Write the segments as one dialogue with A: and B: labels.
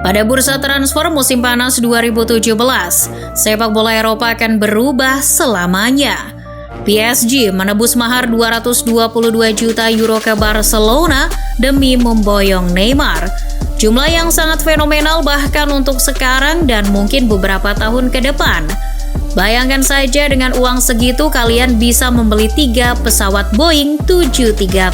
A: Pada bursa transfer musim panas 2017, sepak bola Eropa akan berubah selamanya. PSG menebus mahar 222 juta euro ke Barcelona demi memboyong Neymar. Jumlah yang sangat fenomenal bahkan untuk sekarang dan mungkin beberapa tahun ke depan. Bayangkan saja dengan uang segitu kalian bisa membeli 3 pesawat Boeing 737.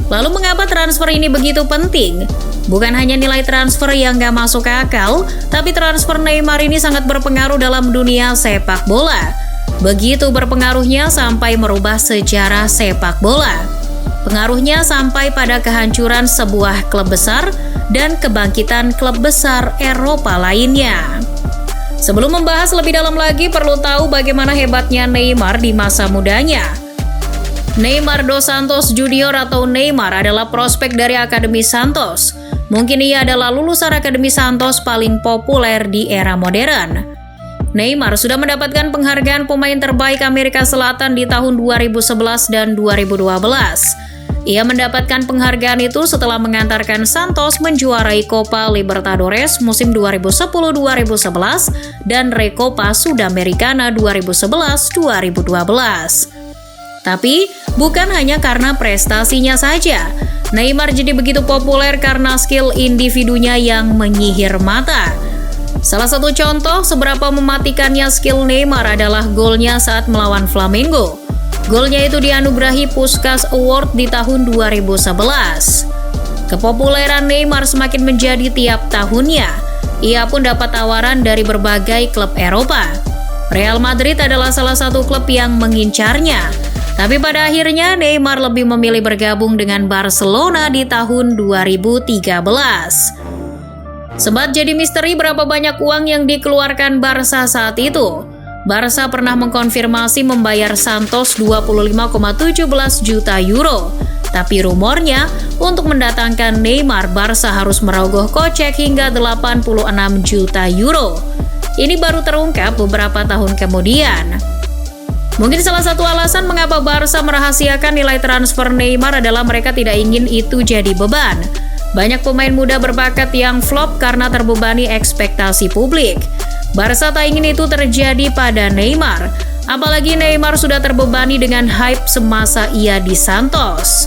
A: Lalu mengapa transfer ini begitu penting? Bukan hanya nilai transfer yang gak masuk akal, tapi transfer Neymar ini sangat berpengaruh dalam dunia sepak bola. Begitu berpengaruhnya sampai merubah sejarah sepak bola. Pengaruhnya sampai pada kehancuran sebuah klub besar dan kebangkitan klub besar Eropa lainnya. Sebelum membahas lebih dalam lagi, perlu tahu bagaimana hebatnya Neymar di masa mudanya. Neymar dos Santos Junior atau Neymar adalah prospek dari Akademi Santos. Mungkin ia adalah lulusan Akademi Santos paling populer di era modern. Neymar sudah mendapatkan penghargaan pemain terbaik Amerika Selatan di tahun 2011 dan 2012. Ia mendapatkan penghargaan itu setelah mengantarkan Santos menjuarai Copa Libertadores musim 2010-2011 dan Recopa Sudamericana 2011-2012. Tapi, bukan hanya karena prestasinya saja. Neymar jadi begitu populer karena skill individunya yang menyihir mata. Salah satu contoh seberapa mematikannya skill Neymar adalah golnya saat melawan Flamengo. Golnya itu dianugerahi Puskás Award di tahun 2011. Kepopuleran Neymar semakin menjadi tiap tahunnya. Ia pun dapat tawaran dari berbagai klub Eropa. Real Madrid adalah salah satu klub yang mengincarnya. Tapi pada akhirnya Neymar lebih memilih bergabung dengan Barcelona di tahun 2013. Sempat jadi misteri berapa banyak uang yang dikeluarkan Barca saat itu. Barca pernah mengkonfirmasi membayar Santos 25,17 juta euro. Tapi rumornya, untuk mendatangkan Neymar, Barca harus merogoh kocek hingga 86 juta euro. Ini baru terungkap beberapa tahun kemudian. Mungkin salah satu alasan mengapa Barca merahasiakan nilai transfer Neymar adalah mereka tidak ingin itu jadi beban. Banyak pemain muda berbakat yang flop karena terbebani ekspektasi publik. Barca tak ingin itu terjadi pada Neymar. Apalagi Neymar sudah terbebani dengan hype semasa ia di Santos.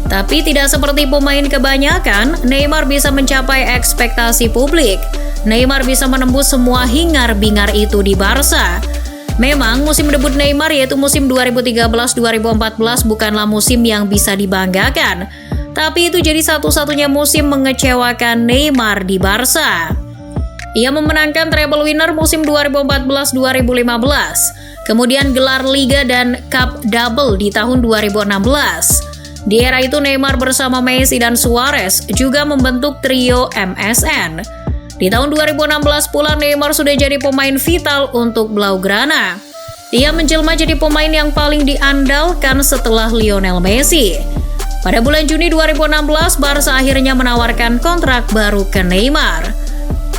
A: Tapi tidak seperti pemain kebanyakan, Neymar bisa mencapai ekspektasi publik. Neymar bisa menembus semua hingar-bingar itu di Barca. Memang musim debut Neymar yaitu musim 2013-2014 bukanlah musim yang bisa dibanggakan. Tapi itu jadi satu-satunya musim mengecewakan Neymar di Barca. Ia memenangkan treble winner musim 2014-2015, kemudian gelar Liga dan Cup double di tahun 2016. Di era itu Neymar bersama Messi dan Suarez juga membentuk trio MSN. Di tahun 2016 pula Neymar sudah jadi pemain vital untuk Blaugrana. Ia menjelma jadi pemain yang paling diandalkan setelah Lionel Messi. Pada bulan Juni 2016, Barca akhirnya menawarkan kontrak baru ke Neymar.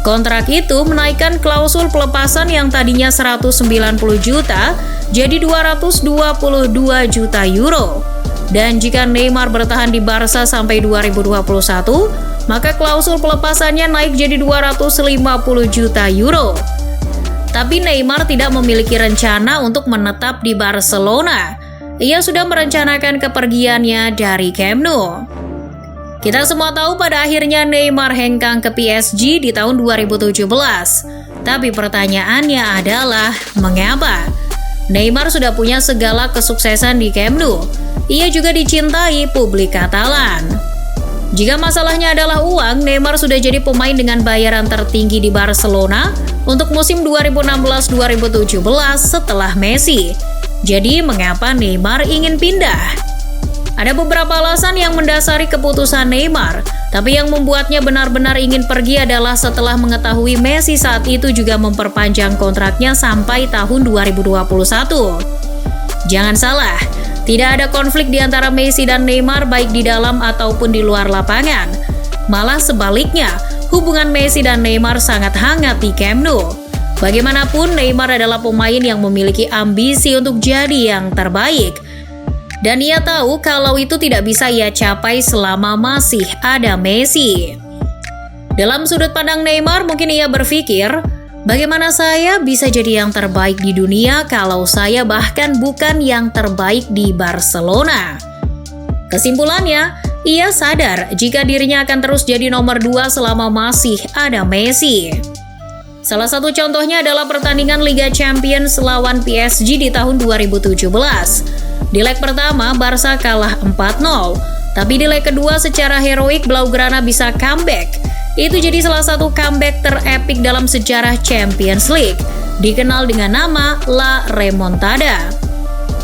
A: Kontrak itu menaikkan klausul pelepasan yang tadinya 190 juta jadi 222 juta euro. Dan jika Neymar bertahan di Barca sampai 2021, maka klausul pelepasannya naik jadi 250 juta euro. Tapi Neymar tidak memiliki rencana untuk menetap di Barcelona. Ia sudah merencanakan kepergiannya dari Camp Nou. Kita semua tahu pada akhirnya Neymar hengkang ke PSG di tahun 2017. Tapi pertanyaannya adalah, mengapa? Neymar sudah punya segala kesuksesan di Camp Nou. Ia juga dicintai publik Katalan. Jika masalahnya adalah uang, Neymar sudah jadi pemain dengan bayaran tertinggi di Barcelona untuk musim 2016-2017 setelah Messi. Jadi, mengapa Neymar ingin pindah? Ada beberapa alasan yang mendasari keputusan Neymar, tapi yang membuatnya benar-benar ingin pergi adalah setelah mengetahui Messi saat itu juga memperpanjang kontraknya sampai tahun 2021. Jangan salah, tidak ada konflik di antara Messi dan Neymar baik di dalam ataupun di luar lapangan. Malah sebaliknya, hubungan Messi dan Neymar sangat hangat di Camp Nou. Bagaimanapun, Neymar adalah pemain yang memiliki ambisi untuk jadi yang terbaik. Dan ia tahu kalau itu tidak bisa ia capai selama masih ada Messi. Dalam sudut pandang Neymar, mungkin ia berpikir, bagaimana saya bisa jadi yang terbaik di dunia kalau saya bahkan bukan yang terbaik di Barcelona? Kesimpulannya, ia sadar jika dirinya akan terus jadi nomor 2 selama masih ada Messi. Salah satu contohnya adalah pertandingan Liga Champions lawan PSG di tahun 2017. Di leg pertama, Barca kalah 4-0. Tapi di leg kedua secara heroik Blaugrana bisa comeback. Itu jadi salah satu comeback terepik dalam sejarah Champions League, dikenal dengan nama La Remontada.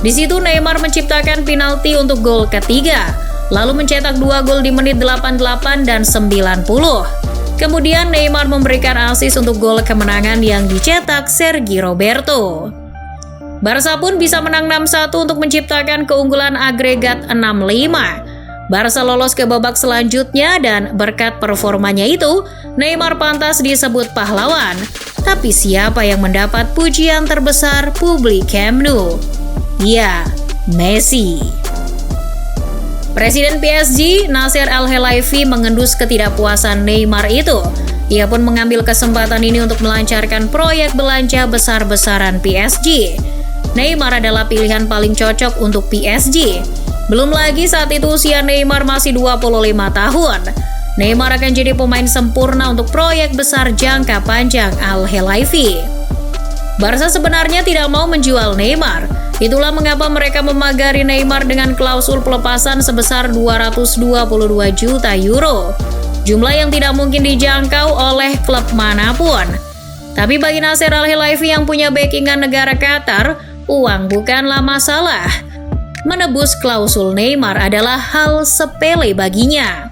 A: Di situ Neymar menciptakan penalti untuk gol ketiga, lalu mencetak 2 gol di menit 88 dan 90. Kemudian Neymar memberikan assist untuk gol kemenangan yang dicetak Sergi Roberto. Barca pun bisa menang 6-1 untuk menciptakan keunggulan agregat 6-5. Barca lolos ke babak selanjutnya dan berkat performanya itu, Neymar pantas disebut pahlawan. Tapi siapa yang mendapat pujian terbesar publik Camp Nou? Ya, Messi. Presiden PSG, Nasser Al-Khelaifi, mengendus ketidakpuasan Neymar itu. Ia pun mengambil kesempatan ini untuk melancarkan proyek belanja besar-besaran PSG. Neymar adalah pilihan paling cocok untuk PSG. Belum lagi saat itu usia Neymar masih 25 tahun. Neymar akan jadi pemain sempurna untuk proyek besar jangka panjang Al-Khelaifi. Barca sebenarnya tidak mau menjual Neymar. Itulah mengapa mereka memagari Neymar dengan klausul pelepasan sebesar 222 juta euro. Jumlah yang tidak mungkin dijangkau oleh klub manapun. Tapi bagi Nasser Al-Khelaifi yang punya backingan negara Qatar, uang bukanlah masalah. Menebus klausul Neymar adalah hal sepele baginya.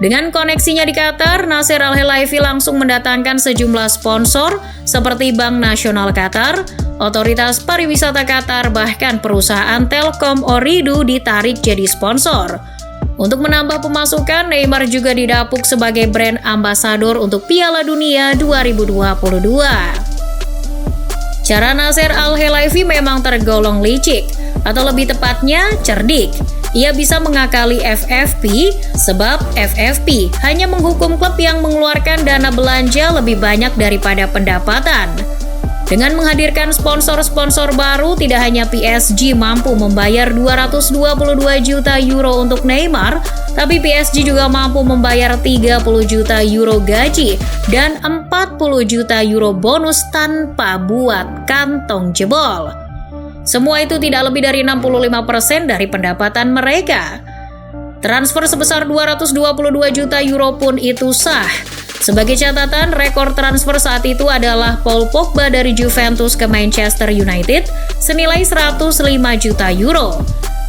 A: Dengan koneksinya di Qatar, Nasser Al-Khelaifi langsung mendatangkan sejumlah sponsor seperti Bank Nasional Qatar, Otoritas Pariwisata Qatar, bahkan perusahaan Telkom Ooredoo ditarik jadi sponsor. Untuk menambah pemasukan, Neymar juga didapuk sebagai brand ambasador untuk Piala Dunia 2022. Cara Nasser Al-Khelaifi memang tergolong licik, atau lebih tepatnya cerdik. Ia bisa mengakali FFP sebab FFP hanya menghukum klub yang mengeluarkan dana belanja lebih banyak daripada pendapatan. Dengan menghadirkan sponsor-sponsor baru, tidak hanya PSG mampu membayar 222 juta euro untuk Neymar, tapi PSG juga mampu membayar 30 juta euro gaji dan 40 juta euro bonus tanpa buat kantong jebol. Semua itu tidak lebih dari 65% dari pendapatan mereka. Transfer sebesar 222 juta euro pun itu sah. Sebagai catatan, rekor transfer saat itu adalah Paul Pogba dari Juventus ke Manchester United senilai 105 juta euro.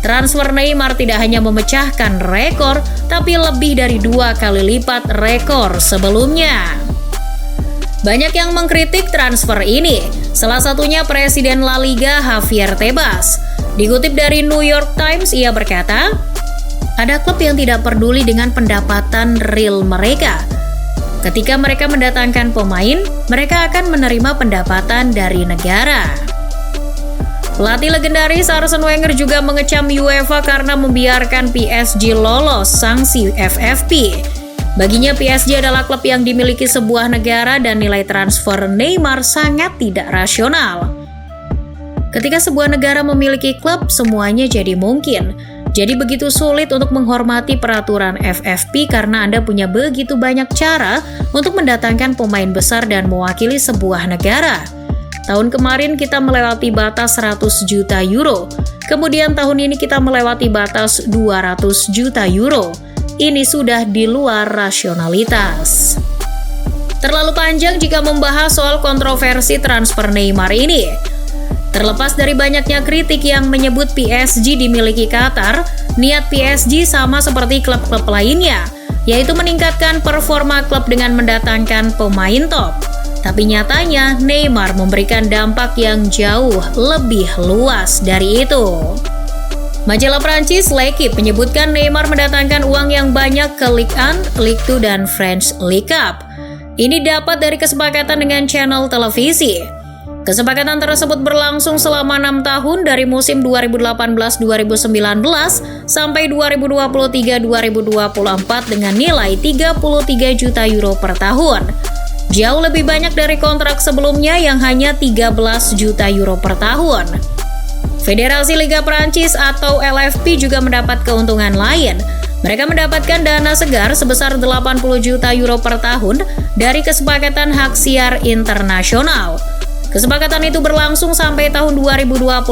A: Transfer Neymar tidak hanya memecahkan rekor, tapi lebih dari 2 kali lipat rekor sebelumnya. Banyak yang mengkritik transfer ini, salah satunya Presiden La Liga Javier Tebas. Dikutip dari New York Times, ia berkata, ada klub yang tidak peduli dengan pendapatan real mereka. Ketika mereka mendatangkan pemain, mereka akan menerima pendapatan dari negara. Pelatih legendaris Arsene Wenger juga mengecam UEFA karena membiarkan PSG lolos sanksi FFP. Baginya PSG adalah klub yang dimiliki sebuah negara dan nilai transfer Neymar sangat tidak rasional. Ketika sebuah negara memiliki klub, semuanya jadi mungkin. Jadi begitu sulit untuk menghormati peraturan FFP karena Anda punya begitu banyak cara untuk mendatangkan pemain besar dan mewakili sebuah negara. Tahun kemarin kita melewati batas 100 juta euro. Kemudian tahun ini kita melewati batas 200 juta euro. Ini sudah di luar rasionalitas. Terlalu panjang jika membahas soal kontroversi transfer Neymar ini. Terlepas dari banyaknya kritik yang menyebut PSG dimiliki Qatar, niat PSG sama seperti klub-klub lainnya, yaitu meningkatkan performa klub dengan mendatangkan pemain top. Tapi nyatanya Neymar memberikan dampak yang jauh lebih luas dari itu. Majalah Prancis L'Equipe menyebutkan Neymar mendatangkan uang yang banyak ke Ligue 1, Ligue 2, dan French League Cup. Ini dapat dari kesepakatan dengan channel televisi. Kesepakatan tersebut berlangsung selama 6 tahun dari musim 2018-2019 sampai 2023-2024 dengan nilai 33 juta euro per tahun. Jauh lebih banyak dari kontrak sebelumnya yang hanya 13 juta euro per tahun. Federasi Liga Prancis atau LFP juga mendapat keuntungan lain. Mereka mendapatkan dana segar sebesar 80 juta euro per tahun dari kesepakatan hak siar internasional. Kesepakatan itu berlangsung sampai tahun 2024.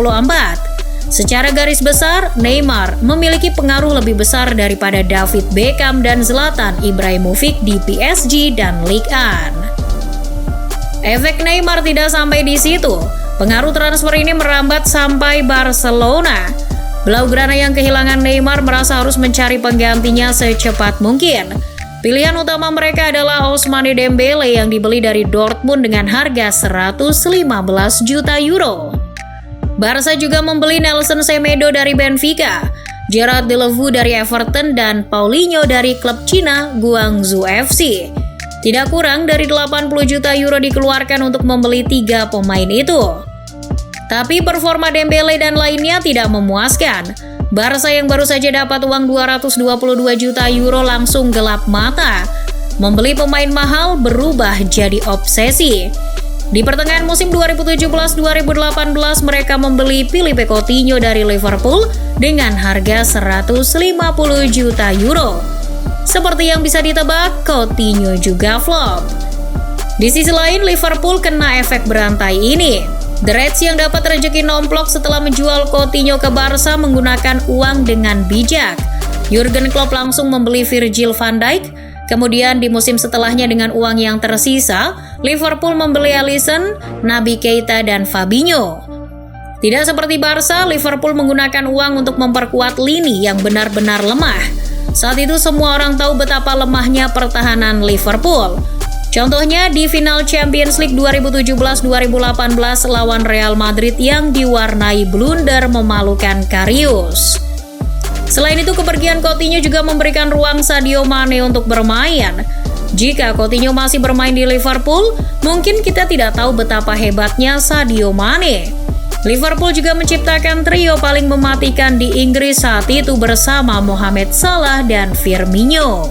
A: Secara garis besar, Neymar memiliki pengaruh lebih besar daripada David Beckham dan Zlatan Ibrahimovic di PSG dan Ligue 1. Efek Neymar tidak sampai di situ. Pengaruh transfer ini merambat sampai Barcelona. Blaugrana yang kehilangan Neymar merasa harus mencari penggantinya secepat mungkin. Pilihan utama mereka adalah Ousmane Dembele yang dibeli dari Dortmund dengan harga 115 juta euro. Barca juga membeli Nelson Semedo dari Benfica, Gerard Deulofeu dari Everton, dan Paulinho dari klub Cina Guangzhou FC. Tidak kurang dari 80 juta euro dikeluarkan untuk membeli 3 pemain itu. Tapi performa Dembele dan lainnya tidak memuaskan. Barca yang baru saja dapat uang 222 juta euro langsung gelap mata. Membeli pemain mahal berubah jadi obsesi. Di pertengahan musim 2017-2018 mereka membeli Philippe Coutinho dari Liverpool dengan harga 150 juta euro. Seperti yang bisa ditebak, Coutinho juga flop. Di sisi lain, Liverpool kena efek berantai ini. The Reds yang dapat rezeki nomplok setelah menjual Coutinho ke Barca menggunakan uang dengan bijak. Jurgen Klopp langsung membeli Virgil van Dijk. Kemudian di musim setelahnya dengan uang yang tersisa, Liverpool membeli Alisson, Naby Keita, dan Fabinho. Tidak seperti Barca, Liverpool menggunakan uang untuk memperkuat lini yang benar-benar lemah. Saat itu semua orang tahu betapa lemahnya pertahanan Liverpool. Contohnya di final Champions League 2017-2018 lawan Real Madrid yang diwarnai blunder memalukan Karius. Selain itu, kepergian Coutinho juga memberikan ruang Sadio Mane untuk bermain. Jika Coutinho masih bermain di Liverpool, mungkin kita tidak tahu betapa hebatnya Sadio Mane. Liverpool juga menciptakan trio paling mematikan di Inggris saat itu bersama Mohamed Salah dan Firmino.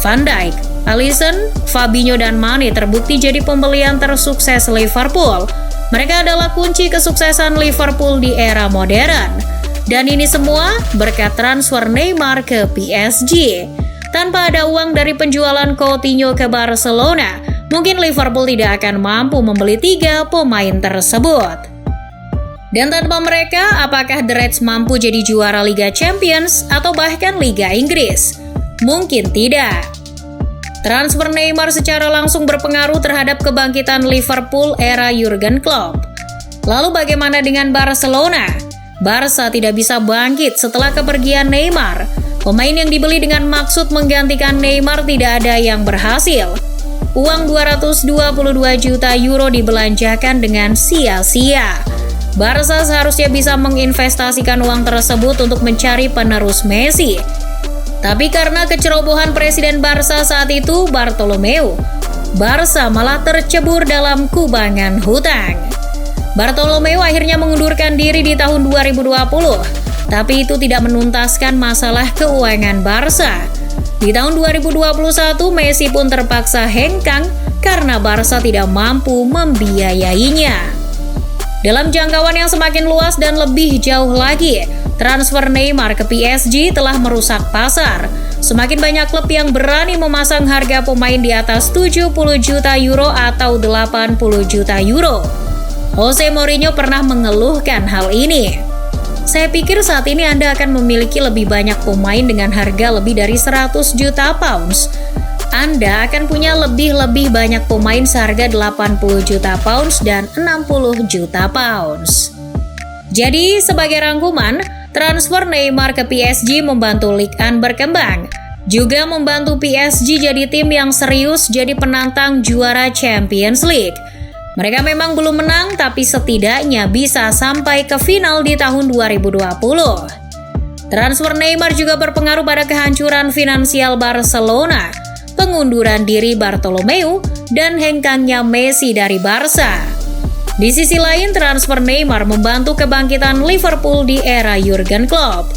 A: Van Dijk, Alisson, Fabinho, dan Mane terbukti jadi pembelian tersukses Liverpool. Mereka adalah kunci kesuksesan Liverpool di era modern. Dan ini semua berkat transfer Neymar ke PSG. Tanpa ada uang dari penjualan Coutinho ke Barcelona, mungkin Liverpool tidak akan mampu membeli 3 pemain tersebut. Dan tanpa mereka, apakah The Reds mampu jadi juara Liga Champions atau bahkan Liga Inggris? Mungkin tidak. Transfer Neymar secara langsung berpengaruh terhadap kebangkitan Liverpool era Jurgen Klopp. Lalu bagaimana dengan Barcelona? Barca tidak bisa bangkit setelah kepergian Neymar. Pemain yang dibeli dengan maksud menggantikan Neymar tidak ada yang berhasil. Uang 222 juta euro dibelanjakan dengan sia-sia. Barca seharusnya bisa menginvestasikan uang tersebut untuk mencari penerus Messi. Tapi karena kecerobohan Presiden Barca saat itu, Bartomeu, Barca malah tercebur dalam kubangan hutang. Bartomeu akhirnya mengundurkan diri di tahun 2020, tapi itu tidak menuntaskan masalah keuangan Barca. Di tahun 2021, Messi pun terpaksa hengkang karena Barca tidak mampu membiayainya. Dalam jangkauan yang semakin luas dan lebih jauh lagi, transfer Neymar ke PSG telah merusak pasar. Semakin banyak klub yang berani memasang harga pemain di atas 70 juta euro atau 80 juta euro. Jose Mourinho pernah mengeluhkan hal ini. Saya pikir saat ini Anda akan memiliki lebih banyak pemain dengan harga lebih dari 100 juta pounds. Anda akan punya lebih banyak pemain seharga 80 juta pounds dan 60 juta pounds. Jadi, sebagai rangkuman, transfer Neymar ke PSG membantu Ligue 1 berkembang, juga membantu PSG jadi tim yang serius jadi penantang juara Champions League. Mereka memang belum menang, tapi setidaknya bisa sampai ke final di tahun 2020. Transfer Neymar juga berpengaruh pada kehancuran finansial Barcelona, pengunduran diri Bartomeu, dan hengkangnya Messi dari Barca. Di sisi lain, transfer Neymar membantu kebangkitan Liverpool di era Jurgen Klopp.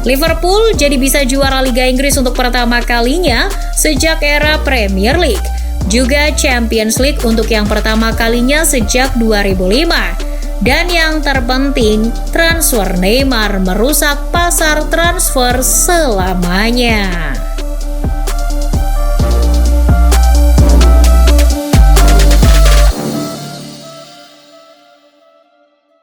A: Liverpool jadi bisa juara Liga Inggris untuk pertama kalinya sejak era Premier League, juga Champions League untuk yang pertama kalinya sejak 2005. Dan yang terpenting, transfer Neymar merusak pasar transfer selamanya.